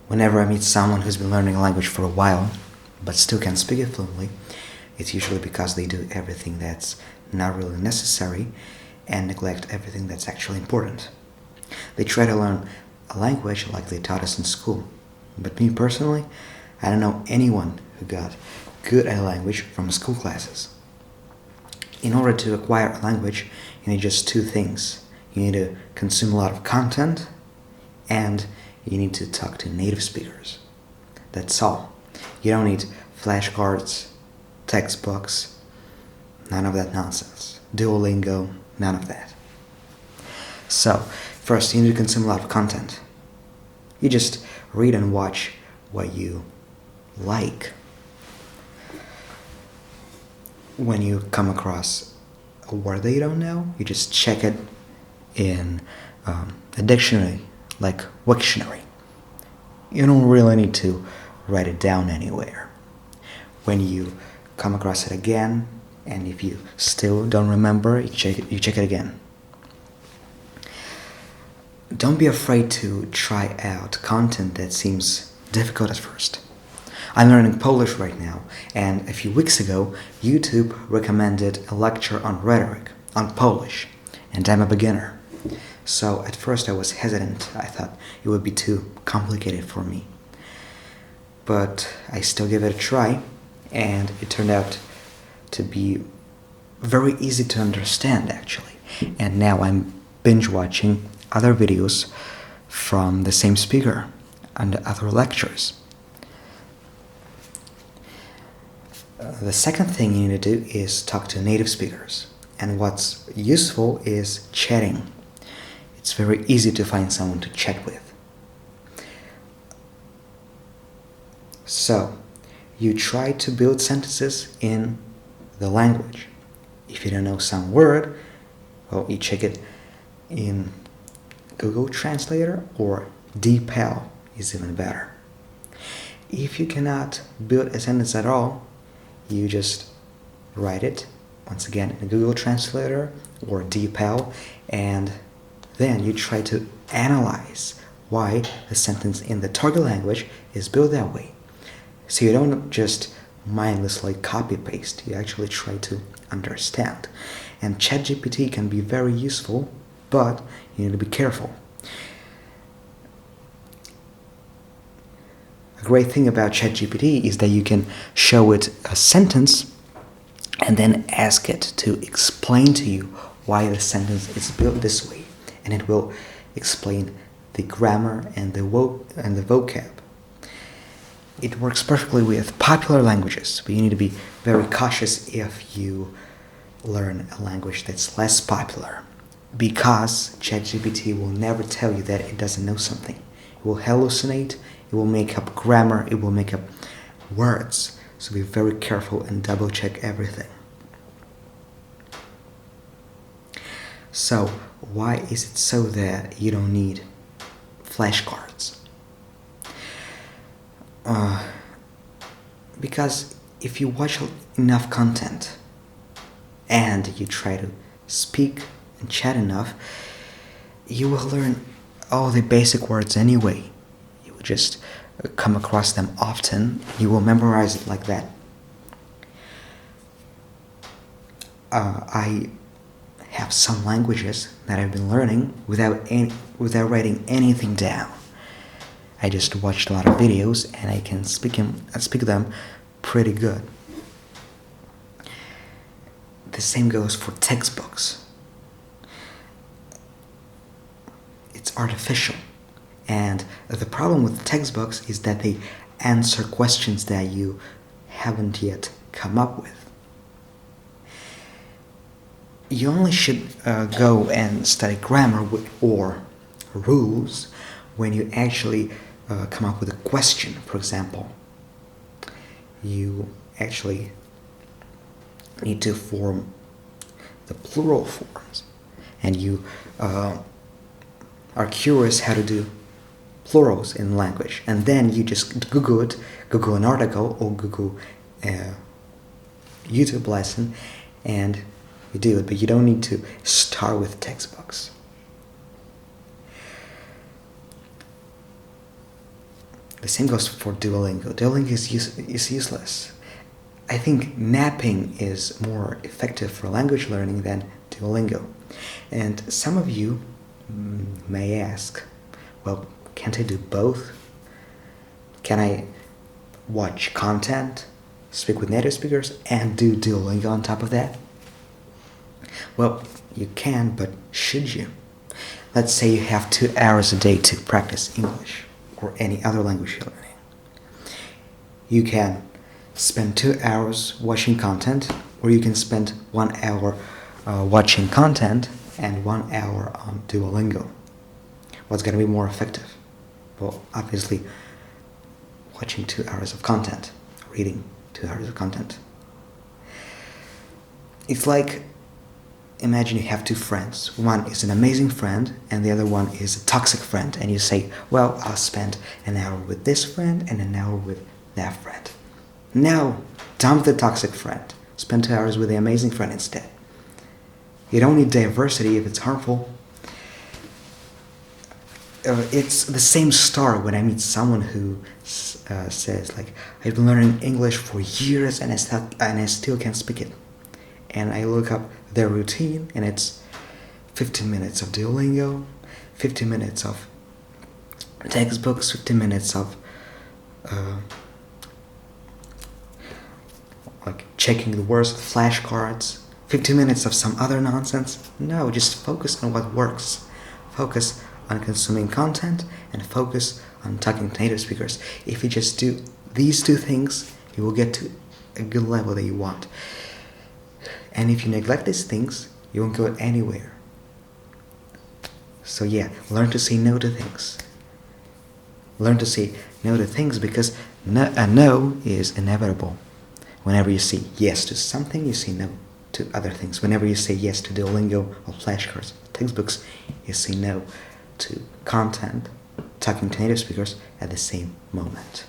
Whenever I meet someone who's been learning a language for a while, but still can't speak it fluently, it's usually because they do everything that's not really necessary and neglect everything that's actually important. They try to learn a language like they taught us in school. But me personally, I don't know anyone who got good at a language from school classes. In order to acquire a language, you need just two things. You need to consume a lot of content, and you need to talk to native speakers. That's all. You don't need flashcards, textbooks, none of that nonsense. Duolingo, none of that. So, first you need to consume a lot of content. You just read and watch what you like. When you come across a word that you don't know, you just check it in a dictionary, like Wiktionary. You don't really need to write it down anywhere. When you come across it again, and if you still don't remember, you check it again. Don't be afraid to try out content that seems difficult at first. I'm learning Polish right now, and a few weeks ago, YouTube recommended a lecture on rhetoric, on Polish, and I'm a beginner. So at first I was hesitant. I thought it would be too complicated for me. But I still gave it a try, and it turned out to be very easy to understand, actually. And now I'm binge watching other videos from the same speaker and other lectures. The second thing you need to do is talk to native speakers. And what's useful is chatting. It's very easy to find someone to chat with. So, you try to build sentences in the language. If you don't know some word, well, you check it in Google Translator, or DeepL is even better. If you cannot build a sentence at all, you just write it, once again, in Google Translator or DeepL, and then you try to analyze why the sentence in the target language is built that way. So you don't just mindlessly copy-paste, you actually try to understand. And ChatGPT can be very useful, but you need to be careful. A great thing about ChatGPT is that you can show it a sentence and then ask it to explain to you why the sentence is built this way. And it will explain the grammar and the vocab. It works perfectly with popular languages, but you need to be very cautious if you learn a language that's less popular, because ChatGPT will never tell you that it doesn't know something. It will hallucinate, it will make up grammar, it will make up words. So be very careful and double check everything. So, why is it so that you don't need flashcards? Because if you watch enough content and you try to speak and chat enough, you will learn all the basic words anyway. You will just come across them often. You will memorize it like that. I have some languages that I've been learning without writing anything down. I just watched a lot of videos and I can speak them pretty good. The same goes for textbooks. It's artificial. And the problem with textbooks is that they answer questions that you haven't yet come up with. You only should go and study grammar or rules when you actually come up with a question. For example, you actually need to form the plural forms, and you are curious how to do plurals in language, and then you just Google an article or Google a YouTube lesson, and you do it. But you don't need to start with textbooks. The same goes for Duolingo. Duolingo is useless. I think napping is more effective for language learning than Duolingo. And some of you may ask, well, can't I do both? Can I watch content, speak with native speakers, and do Duolingo on top of that? Well, you can, but should you? Let's say you have 2 hours a day to practice English or any other language you're learning. You can spend 2 hours watching content, or you can spend 1 hour watching content and 1 hour on Duolingo. What's going to be more effective? Well, obviously, watching 2 hours of content, reading 2 hours of content. It's like, imagine you have 2 friends. One is an amazing friend and the other one is a toxic friend. And you say, well, I'll spend an hour with this friend and an hour with that friend. No, dump the toxic friend. Spend 2 hours with the amazing friend instead. You don't need diversity if it's harmful. It's the same story when I meet someone who says, like, I've been learning English for years and I still can't speak it. And I look up their routine and it's 15 minutes of Duolingo, 15 minutes of textbooks, 15 minutes of like checking the words, flashcards, 15 minutes of some other nonsense. No, just focus on what works. Focus on consuming content and focus on talking to native speakers. If you just do these 2 things, you will get to a good level that you want. And if you neglect these things, you won't go anywhere. So yeah, learn to say no to things. Learn to say no to things because a no is inevitable. Whenever you say yes to something, you say no to other things. Whenever you say yes to Duolingo or flashcards, textbooks, you say no to content, talking to native speakers at the same moment.